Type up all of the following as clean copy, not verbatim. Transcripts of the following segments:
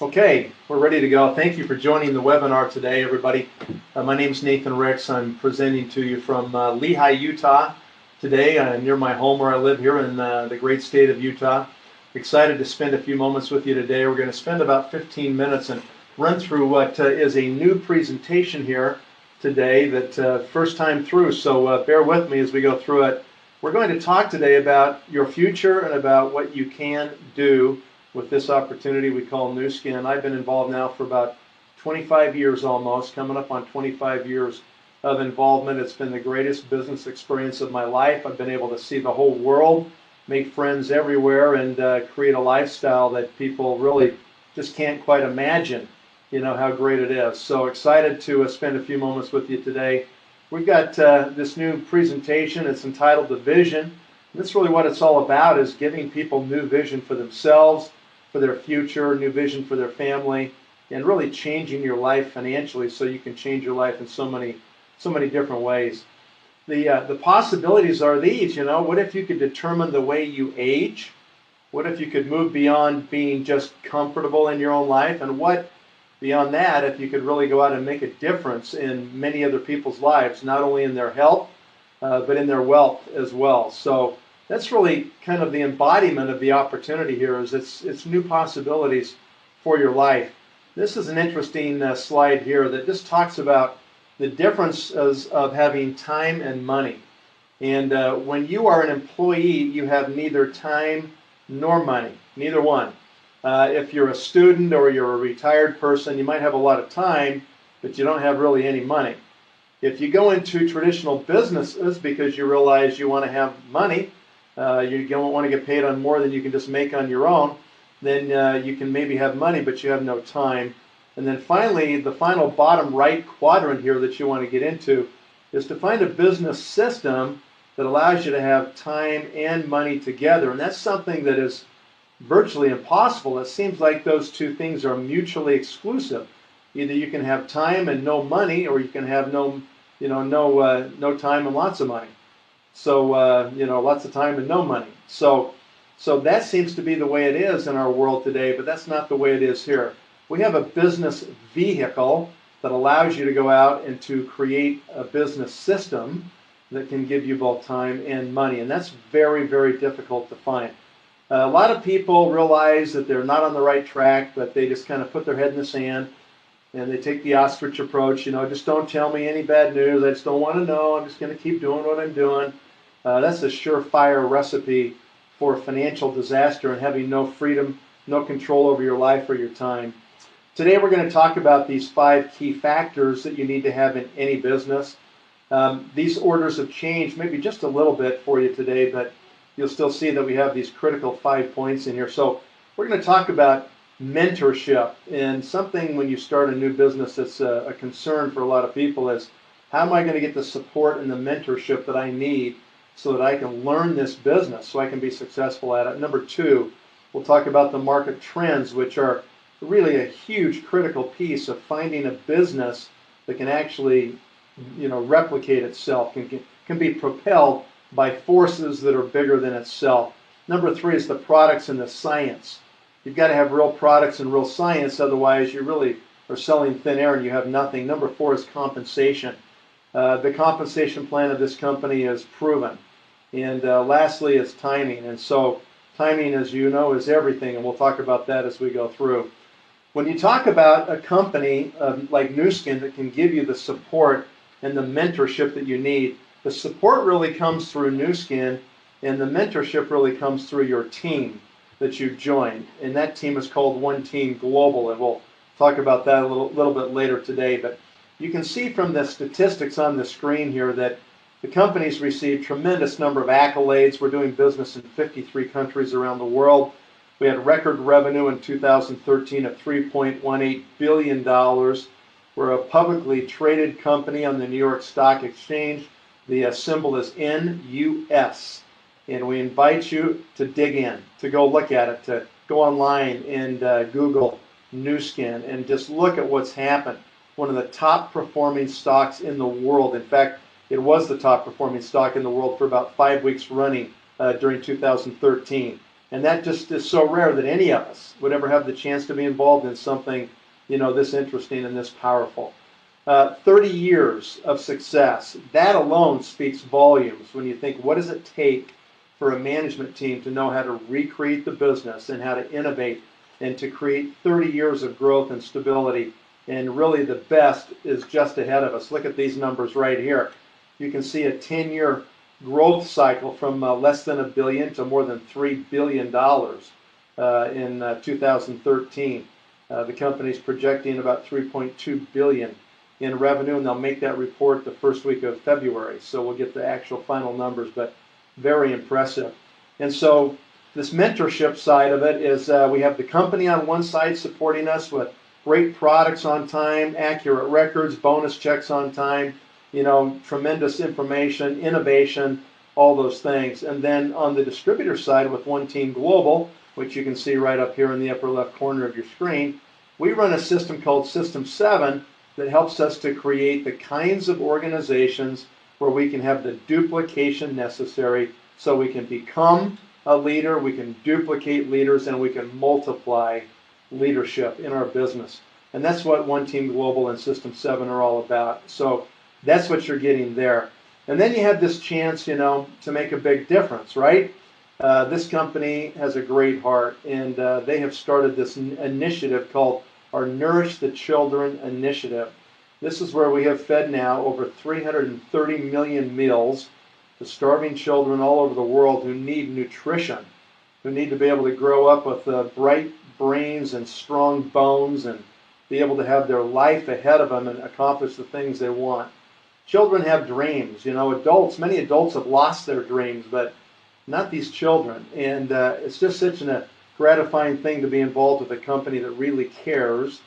Okay, we're ready to go. Thank you for joining the webinar today, everybody. My name is Nathan Ricks. I'm presenting to you from Lehi, Utah today, near my home where I live here in the great state of Utah. Excited to spend a few moments with you today. We're going to spend about 15 minutes and run through what is a new presentation here today, that first time through, so bear with me as we go through it. We're going to talk today about your future and about what you can do with this opportunity we call Nuskin. I've been involved now for about 25 years almost, coming up on 25 years of involvement. It's been the greatest business experience of my life. I've been able to see the whole world, make friends everywhere, and create a lifestyle that people really just can't quite imagine, how great it is. So excited to spend a few moments with you today. We've got this new presentation. It's entitled The Vision. And that's really what it's all about, is giving people new vision for themselves, for their future, new vision for their family, and really changing your life financially so you can change your life in so many different ways. The possibilities are these, what if you could determine the way you age? What if you could move beyond being just comfortable in your own life? And what beyond that, if you could really go out and make a difference in many other people's lives, not only in their health, but in their wealth as well. So that's really kind of the embodiment of the opportunity here, is it's new possibilities for your life. This is an interesting slide here that just talks about the differences of having time and money. And when you are an employee, you have neither time nor money, neither one. If you're a student or you're a retired person, you might have a lot of time, but you don't have really any money. If you go into traditional businesses because you realize you want to have money, you don't want to get paid on more than you can just make on your own, then you can maybe have money, but you have no time. And then finally, the final bottom right quadrant here that you want to get into is to find a business system that allows you to have time and money together. And that's something that is virtually impossible. It seems like those two things are mutually exclusive. Either you can have time and no money, or you can have no time and lots of money. So, lots of time and no money. So that seems to be the way it is in our world today, but that's not the way it is here. We have a business vehicle that allows you to go out and to create a business system that can give you both time and money, and that's very, very difficult to find. A lot of people realize that they're not on the right track, but they just kind of put their head in the sand and they take the ostrich approach. Just don't tell me any bad news. I just don't want to know. I'm just going to keep doing what I'm doing. That's a surefire recipe for financial disaster and having no freedom, no control over your life or your time. Today we're going to talk about these 5 key factors that you need to have in any business. These orders have changed maybe just a little bit for you today, but you'll still see that we have these critical 5 points in here. So we're going to talk about mentorship, and something when you start a new business that's a concern for a lot of people is, how am I going to get the support and the mentorship that I need so that I can learn this business so I can be successful at it? Number 2, we'll talk about the market trends, which are really a huge critical piece of finding a business that can actually replicate itself, can be propelled by forces that are bigger than itself. Number 3 is the products and the science. You've got to have real products and real science, otherwise you really are selling thin air and you have nothing. Number 4 is compensation. The compensation plan of this company is proven. And lastly is timing. And so timing, as you know, is everything, and we'll talk about that as we go through. When you talk about a company like Nuskin that can give you the support and the mentorship that you need, the support really comes through Nuskin, and the mentorship really comes through your team that you've joined. And that team is called One Team Global, and we'll talk about that a little bit later today. But you can see from the statistics on the screen here that the company's received tremendous number of accolades. We're doing business in 53 countries around the world. We had record revenue in 2013 of $3.18 billion. We're a publicly traded company on the New York Stock Exchange. The symbol is NUS. And we invite you to dig in, to go look at it, to go online and Google Nuskin and just look at what's happened. One of the top performing stocks in the world. In fact, it was the top performing stock in the world for about 5 weeks running during 2013. And that just is so rare that any of us would ever have the chance to be involved in something, this interesting and this powerful. 30 years of success, that alone speaks volumes when you think, what does it take for a management team to know how to recreate the business and how to innovate and to create 30 years of growth and stability. And really the best is just ahead of us. Look at these numbers right here. You can see a 10-year growth cycle from less than $1 billion to more than $3 billion in 2013. The company's projecting about $3.2 billion in revenue, and they'll make that report the first week of February. So we'll get the actual final numbers, but very impressive. And so this mentorship side of it is we have the company on one side supporting us with great products on time, accurate records, bonus checks on time, tremendous information, innovation, all those things. And then on the distributor side with One Team Global, which you can see right up here in the upper left corner of your screen, we run a system called System 7 that helps us to create the kinds of organizations where we can have the duplication necessary so we can become a leader, we can duplicate leaders, and we can multiply leadership in our business. And that's what One Team Global and System 7 are all about. So that's what you're getting there. And then you have this chance, to make a big difference, right? This company has a great heart, and they have started this initiative called our Nourish the Children initiative. This is where we have fed now over 330 million meals to starving children all over the world who need nutrition, who need to be able to grow up with bright brains and strong bones and be able to have their life ahead of them and accomplish the things they want. Children have dreams. Many adults have lost their dreams, but not these children. And it's just such a gratifying thing to be involved with a company that really cares.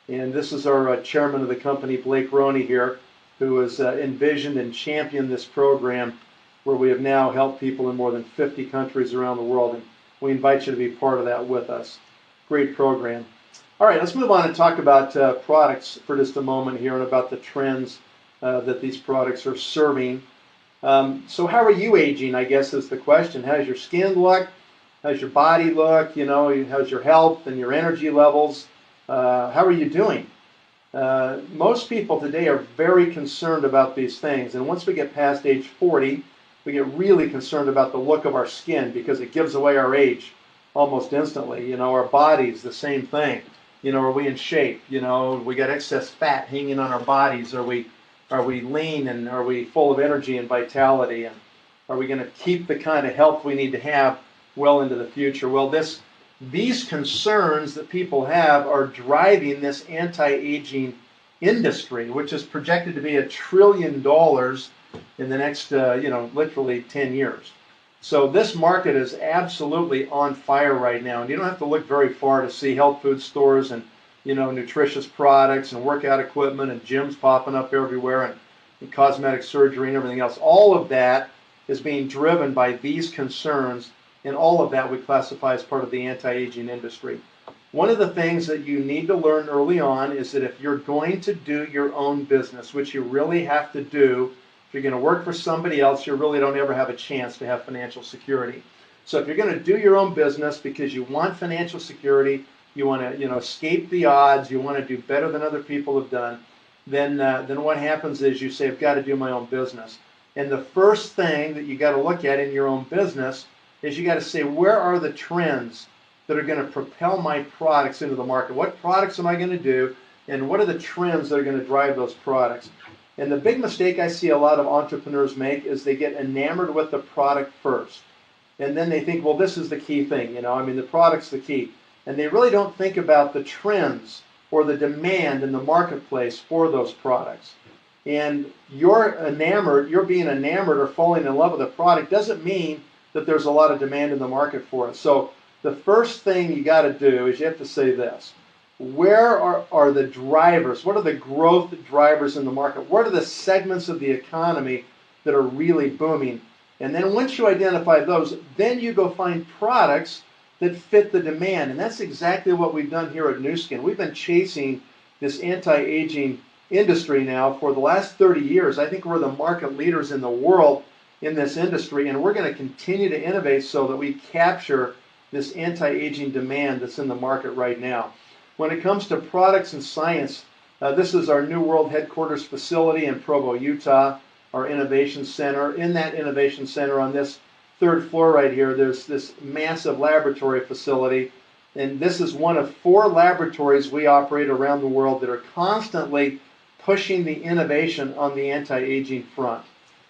And this is our chairman of the company, Blake Roney here, who has envisioned and championed this program where we have now helped people in more than 50 countries around the world. And we invite you to be part of that with us. Great program. All right, let's move on and talk about products for just a moment here and about the trends that these products are serving. So how are you aging, I guess, is the question. How's your skin look? How's your body look? How's your health and your energy levels? How are you doing? Most people today are very concerned about these things. And once we get past age 40, we get really concerned about the look of our skin because it gives away our age almost instantly. Our bodies, the same thing. Are we in shape? We got excess fat hanging on our bodies. Are we lean, and are we full of energy and vitality? And are we going to keep the kind of health we need to have well into the future? Well, these concerns that people have are driving this anti-aging industry, which is projected to be $1 trillion in the next, literally 10 years. So this market is absolutely on fire right now, and you don't have to look very far to see health food stores and nutritious products and workout equipment and gyms popping up everywhere and cosmetic surgery and everything else. All of that is being driven by these concerns, and all of that we classify as part of the anti-aging industry. One of the things that you need to learn early on is that if you're going to do your own business, which you really have to do, if you're going to work for somebody else, you really don't ever have a chance to have financial security. So if you're going to do your own business because you want financial security, you want to escape the odds, you want to do better than other people have done, then what happens is you say, I've got to do my own business. And the first thing that you got to look at in your own business is you got to say, where are the trends that are going to propel my products into the market? What products am I going to do, and what are the trends that are going to drive those products? And the big mistake I see a lot of entrepreneurs make is they get enamored with the product first. And then they think, well, this is the key thing, the product's the key. And they really don't think about the trends or the demand in the marketplace for those products. And you're being enamored or falling in love with a product doesn't mean that there's a lot of demand in the market for it. So the first thing you got to do is you have to say this. Where are the drivers? What are the growth drivers in the market? What are the segments of the economy that are really booming? And then once you identify those, then you go find products that fit the demand. And that's exactly what we've done here at Nuskin. We've been chasing this anti-aging industry now for the last 30 years. I think we're the market leaders in the world in this industry, and we're going to continue to innovate so that we capture this anti-aging demand that's in the market right now. When it comes to products and science, this is our New World headquarters facility in Provo, Utah, our innovation center. In that innovation center on this third floor right here, there's this massive laboratory facility. And this is one of 4 laboratories we operate around the world that are constantly pushing the innovation on the anti-aging front.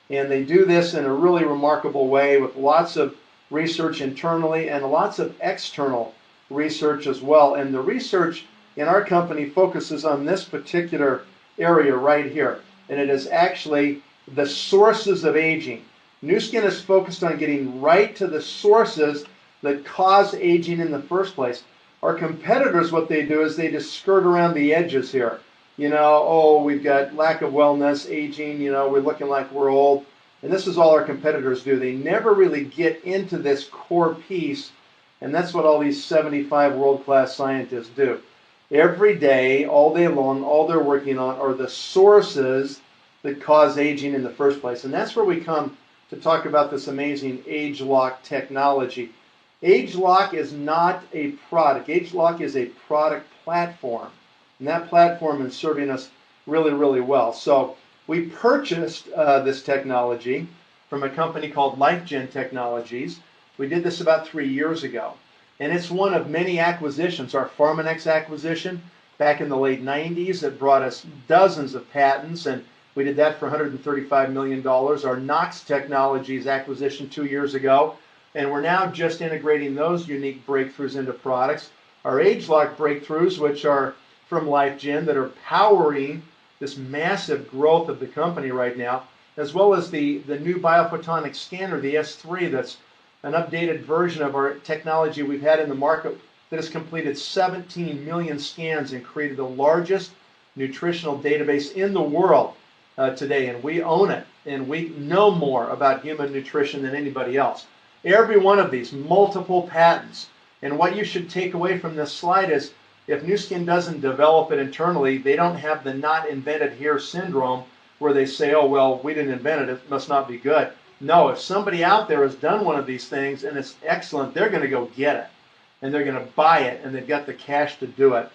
And they do this in a really remarkable way with lots of research internally and lots of external research as well. And the research in our company focuses on this particular area right here. And it is actually the sources of aging. Nuskin is focused on getting right to the sources that cause aging in the first place. Our competitors, what they do is they just skirt around the edges here. You know, oh, we've got lack of wellness, aging, you know, we're looking like we're old. And this is all our competitors do. They never really get into this core piece, and that's what all these 75 world-class scientists do. Every day, all day long, all they're working on are the sources that cause aging in the first place. And that's where we come to talk about this amazing age-lock technology. Age-lock is not a product. Age-lock is a product platform. And that platform is serving us really, really well. So we purchased this technology from a company called LifeGen Technologies. We did this about 3 years ago. And it's one of many acquisitions. Our Pharmanex acquisition back in the late 90s, it brought us dozens of patents, and we did that for $135 million. Our Knox Technologies acquisition 2 years ago, and we're now just integrating those unique breakthroughs into products. Our age-lock breakthroughs, which are from LifeGen, that are powering this massive growth of the company right now, as well as the new biophotonic scanner, the S3, that's an updated version of our technology we've had in the market that has completed 17 million scans and created the largest nutritional database in the world today. And we own it, and we know more about human nutrition than anybody else. Every one of these, multiple patents. And what you should take away from this slide is, if Nuskin doesn't develop it internally, they don't have the not invented here syndrome where they say, oh, well, we didn't invent it, it must not be good. No, if somebody out there has done one of these things and it's excellent, they're going to go get it. And they're going to buy it, and they've got the cash to do it.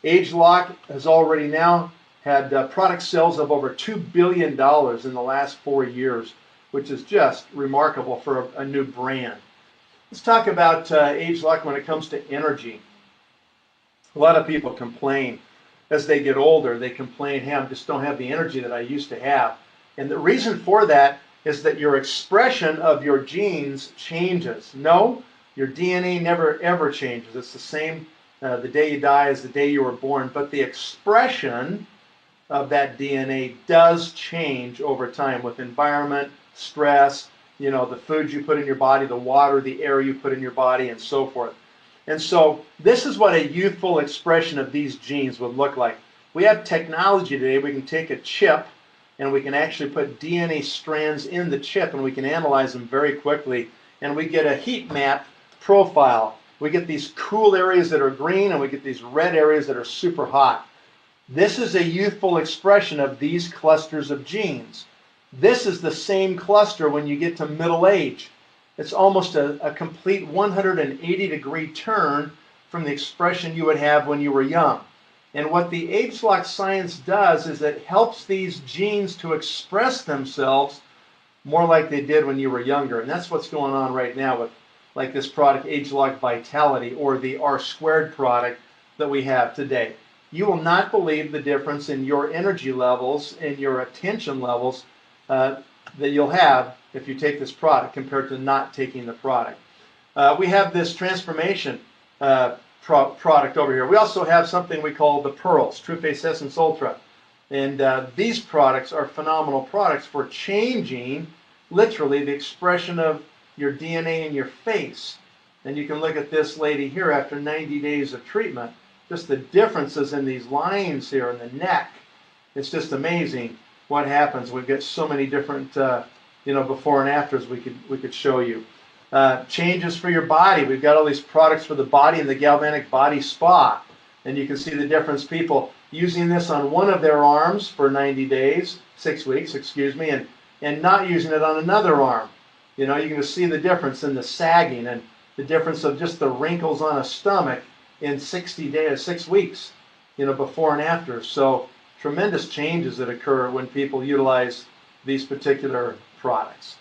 age-lock has already now had product sales of over $2 billion in the last 4 years, which is just remarkable for a new brand. Let's talk about age-lock when it comes to energy. A lot of people complain as they get older. They complain, hey, I just don't have the energy that I used to have. And the reason for that is that your expression of your genes changes. No, your DNA never ever changes. It's the same the day you die as the day you were born, but the expression of that DNA does change over time with environment, stress, you know, the food you put in your body, the water, the air you put in your body, and so forth. And so this is what a youthful expression of these genes would look like. We have technology today. We can take a chip and we can actually put DNA strands in the chip, and we can analyze them very quickly, and we get a heat map profile. We get these cool areas that are green, and we get these red areas that are super hot. This is a youthful expression of these clusters of genes. This is the same cluster when you get to middle age. It's almost a complete 180-degree turn from the expression you would have when you were young. And what the age-lock science does is it helps these genes to express themselves more like they did when you were younger. And that's what's going on right now with like this product, age-lock Vitality, or the R² product that we have today. You will not believe the difference in your energy levels and your attention levels that you'll have if you take this product compared to not taking the product. We have this transformation product over here. We also have something we call the Pearls, True Face Essence Ultra. And these products are phenomenal products for changing, literally, the expression of your DNA in your face. And you can look at this lady here after 90 days of treatment. Just the differences in these lines here in the neck. It's just amazing what happens. We've got so many different before and afters we could show you. Changes for your body. We've got all these products for the body and the Galvanic Body Spa. And you can see the difference. People using this on one of their arms for 90 days, 6 weeks, excuse me, and not using it on another arm. You know, you can just see the difference in the sagging. And the difference of just the wrinkles on a stomach in 60 days, 6 weeks, before and after. So tremendous changes that occur when people utilize these particular products.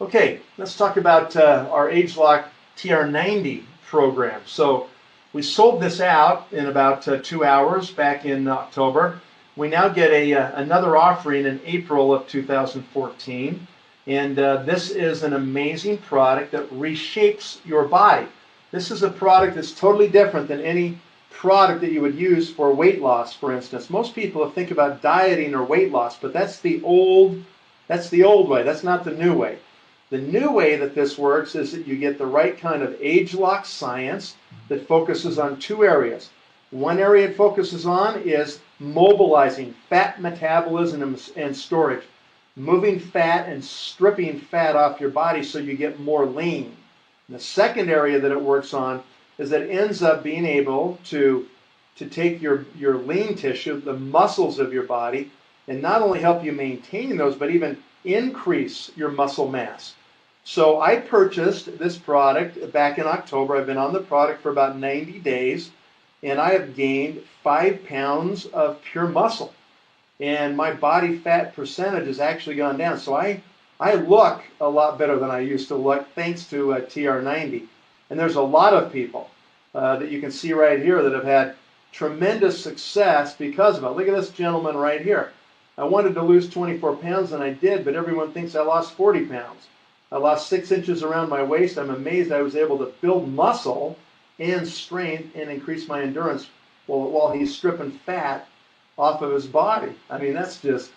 Okay, let's talk about our ageLOC TR90 program. So we sold this out in about 2 hours back in October. We now get another offering in April of 2014. And this is an amazing product that reshapes your body. This is a product that's totally different than any product that you would use for weight loss, for instance. Most people think about dieting or weight loss, but that's the old way. That's not the new way. The new way that this works is that you get the right kind of ageLOC science that focuses on 2 areas. One area it focuses on is mobilizing fat metabolism and storage, moving fat and stripping fat off your body so you get more lean. And the second area that it works on is that it ends up being able to take your lean tissue, the muscles of your body, and not only help you maintain those, but even increase your muscle mass. So I purchased this product back in October. I've been on the product for about 90 days, and I have gained 5 pounds of pure muscle. And my body fat percentage has actually gone down. So I look a lot better than I used to look thanks to TR90. And there's a lot of people that you can see right here that have had tremendous success because of it. Look at this gentleman right here. I wanted to lose 24 pounds and I did, but everyone thinks I lost 40 pounds. I lost 6 inches around my waist. I'm amazed I was able to build muscle and strength and increase my endurance while he's stripping fat off of his body. I mean, that's just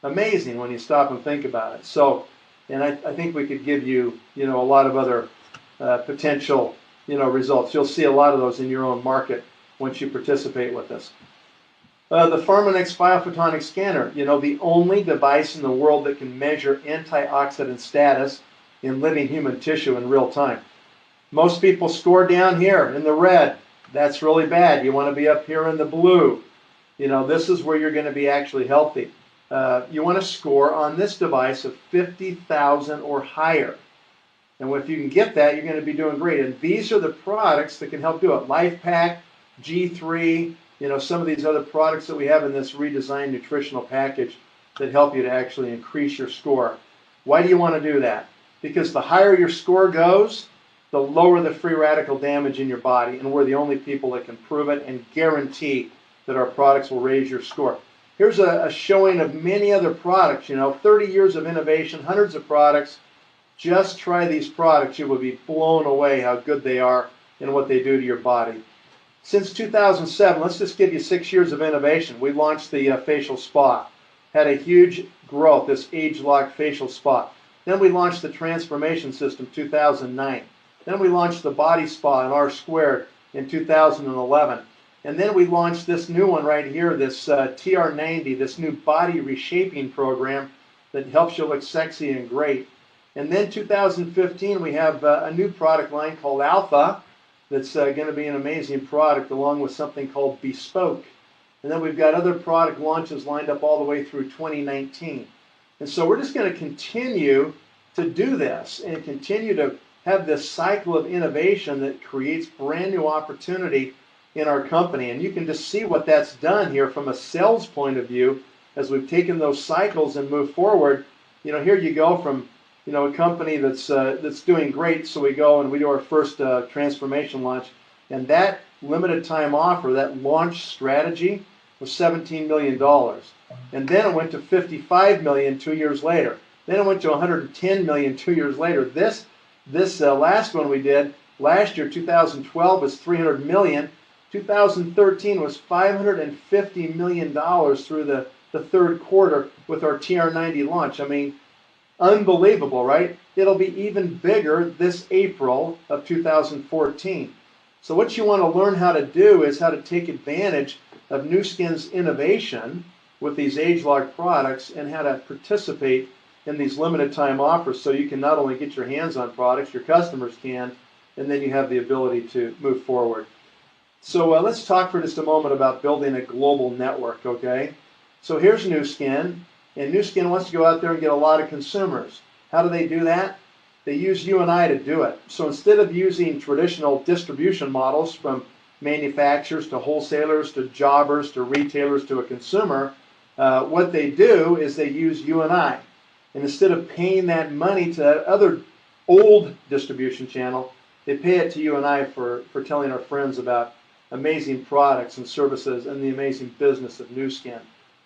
amazing when you stop and think about it. So, and I think we could give you, a lot of other potential, results. You'll see a lot of those in your own market once you participate with this. The Pharmanex biophotonic scanner, the only device in the world that can measure antioxidant status in living human tissue in real time. Most people score down here in the red. That's really bad. You want to be up here in the blue. This is where you're going to be actually healthy. You want to score on this device of 50,000 or higher. And if you can get that, you're going to be doing great. And these are the products that can help do it. LifePak, G3, some of these other products that we have in this redesigned nutritional package that help you to actually increase your score. Why do you want to do that? Because the higher your score goes, the lower the free radical damage in your body. And we're the only people that can prove it and guarantee that our products will raise your score. Here's a showing of many other products, 30 years of innovation, hundreds of products. Just try these products. You will be blown away how good they are and what they do to your body. Since 2007, let's just give you 6 years of innovation. We launched the facial spa. Had a huge growth, this ageLOC facial spa. Then we launched the transformation system 2009. Then we launched the body spa in R² in 2011. And then we launched this new one right here, this TR90, this new body reshaping program that helps you look sexy and great. And then 2015, we have a new product line called Alpha that's going to be an amazing product along with something called Bespoke. And then we've got other product launches lined up all the way through 2019. And so we're just going to continue to do this and continue to have this cycle of innovation that creates brand new opportunity in our company. And you can just see what that's done here from a sales point of view as we've taken those cycles and moved forward. Here you go from a company that's doing great. So we go and we do our first transformation launch, and that limited time offer, that launch strategy, was $17 million. And then it went to $55 million 2 years later. Then it went to $110 million 2 years later. This last one we did last year, 2012, was $300 million. 2013 was $550 million through the third quarter with our TR90 launch. I mean, unbelievable, right? It'll be even bigger this April of 2014. So what you want to learn how to do is how to take advantage of Nuskin's innovation with these ageLOC products and how to participate in these limited time offers so you can not only get your hands on products, your customers can, and then you have the ability to move forward. So let's talk for just a moment about building a global network, okay? So here's Nuskin, and Nuskin wants to go out there and get a lot of consumers. How do they do that? they use you and I to do it. So instead of using traditional distribution models from manufacturers to wholesalers to jobbers to retailers to a consumer, what they do is they use you and I. And instead of paying that money to that other old distribution channel, they pay it to you and I for telling our friends about amazing products and services and the amazing business of Nuskin.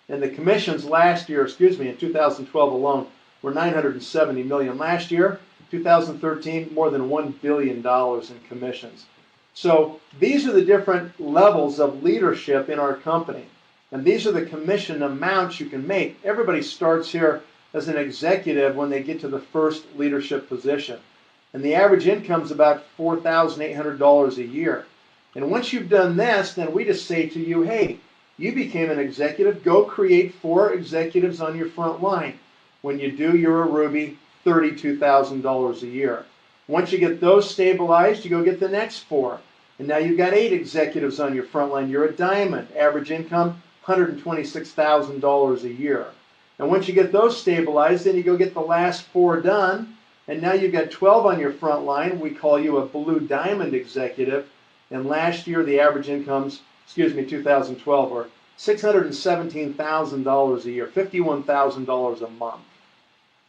And the commissions last year, in 2012 alone, were $970 million. Last year, 2013, more than $1 billion in commissions. So these are the different levels of leadership in our company. And these are the commission amounts you can make. Everybody starts here as an executive when they get to the first leadership position. And the average income is about $4,800 a year. And once you've done this, then we just say to you, hey, you became an executive, go create 4 executives on your front line. When you do, you're a Ruby, $32,000 a year. Once you get those stabilized, you go get the next 4. And now you've got 8 executives on your front line. You're a diamond. Average income, $126,000 a year. And once you get those stabilized, then you go get the last 4 done. And now you've got 12 on your front line. We call you a blue diamond executive. And last year, the average incomes, 2012, were $617,000 a year, $51,000 a month.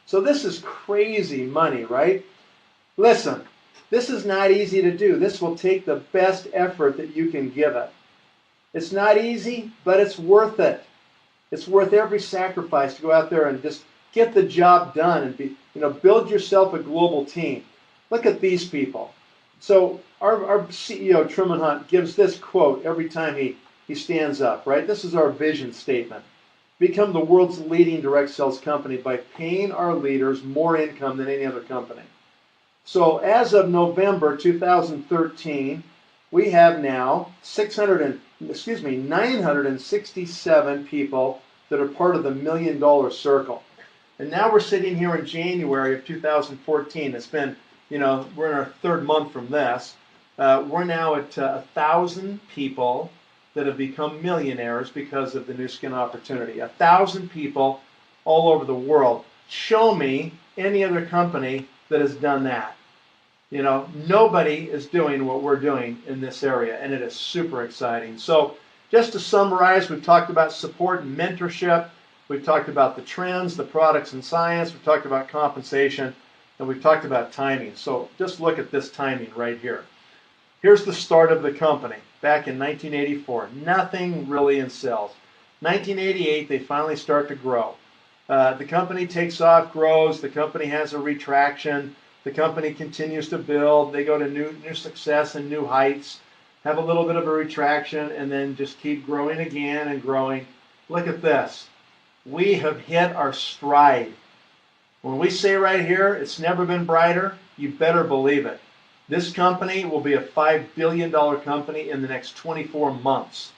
So this is crazy money, right? Listen, this is not easy to do. This will take the best effort that you can give it. It's not easy, but it's worth it. It's worth every sacrifice to go out there and just get the job done and build yourself a global team. Look at these people. So our CEO, Truman Hunt, gives this quote every time he stands up, right? This is our vision statement. Become the world's leading direct sales company by paying our leaders more income than any other company. So as of November 2013, we have now 967 people that are part of the $1 million circle. And now we're sitting here in January of 2014. It's been, we're in our 3rd month from this. We're now at 1,000 people that have become millionaires because of the Nuskin opportunity. 1,000 people all over the world. Show me any other company that has done that. Nobody is doing what we're doing in this area, and it is super exciting. So just to summarize, we've talked about support and mentorship. We've talked about the trends, the products and science. We've talked about compensation, and we've talked about timing. So just look at this timing right here. Here's the start of the company back in 1984. Nothing really in sales. 1988, they finally start to grow. The company takes off, grows. The company has a retraction. The company continues to build. They go to new success and new heights, have a little bit of a retraction, and then just keep growing again and growing. Look at this. We have hit our stride. When we say right here, it's never been brighter, you better believe it. This company will be a $5 billion company in the next 24 months.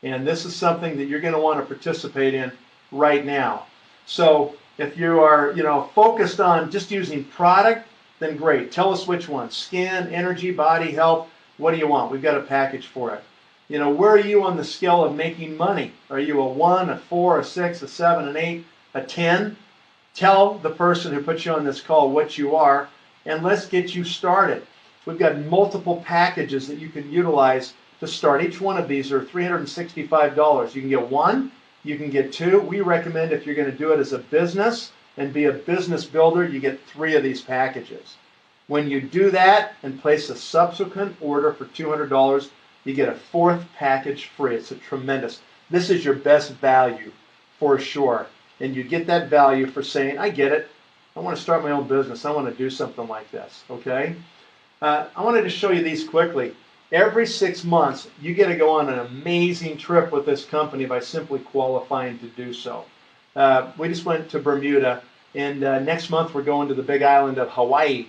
And this is something that you're going to want to participate in right now. So if you are, focused on just using product, then great. Tell us which one. Skin, energy, body, health. What do you want? We've got a package for it. Where are you on the scale of making money? Are you a 1, a 4, a 6, a 7, an 8, a 10? Tell the person who put you on this call what you are, and let's get you started. We've got multiple packages that you can utilize to start. Each one of these are $365. You can get 1, you can get 2. We recommend if you're going to do it as a business and be a business builder, you get 3 of these packages. When you do that and place a subsequent order for $200, you get a 4th package free. It's a tremendous. This is your best value for sure. And you get that value for saying, I get it. I want to start my own business. I want to do something like this. Okay? I wanted to show you these quickly. Every 6 months, you get to go on an amazing trip with this company by simply qualifying to do so. We just went to Bermuda, and next month we're going to the big island of Hawaii.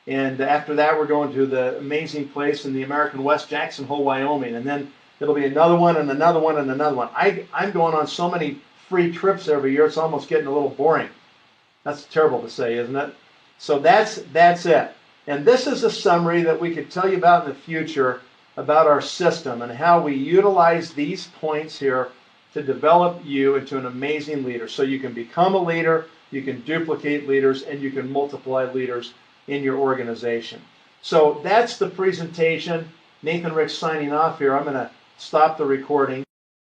And after that, we're going to the amazing place in the American West, Jackson Hole, Wyoming. And then it'll be another one and another one and another one. I'm going on so many free trips every year, it's almost getting a little boring. That's terrible to say, isn't it? So that's it. And this is a summary that we could tell you about in the future about our system and how we utilize these points here to develop you into an amazing leader. So you can become a leader, you can duplicate leaders, and you can multiply leaders in your organization. So that's the presentation. Nathan Ricks signing off here. I'm going to stop the recording.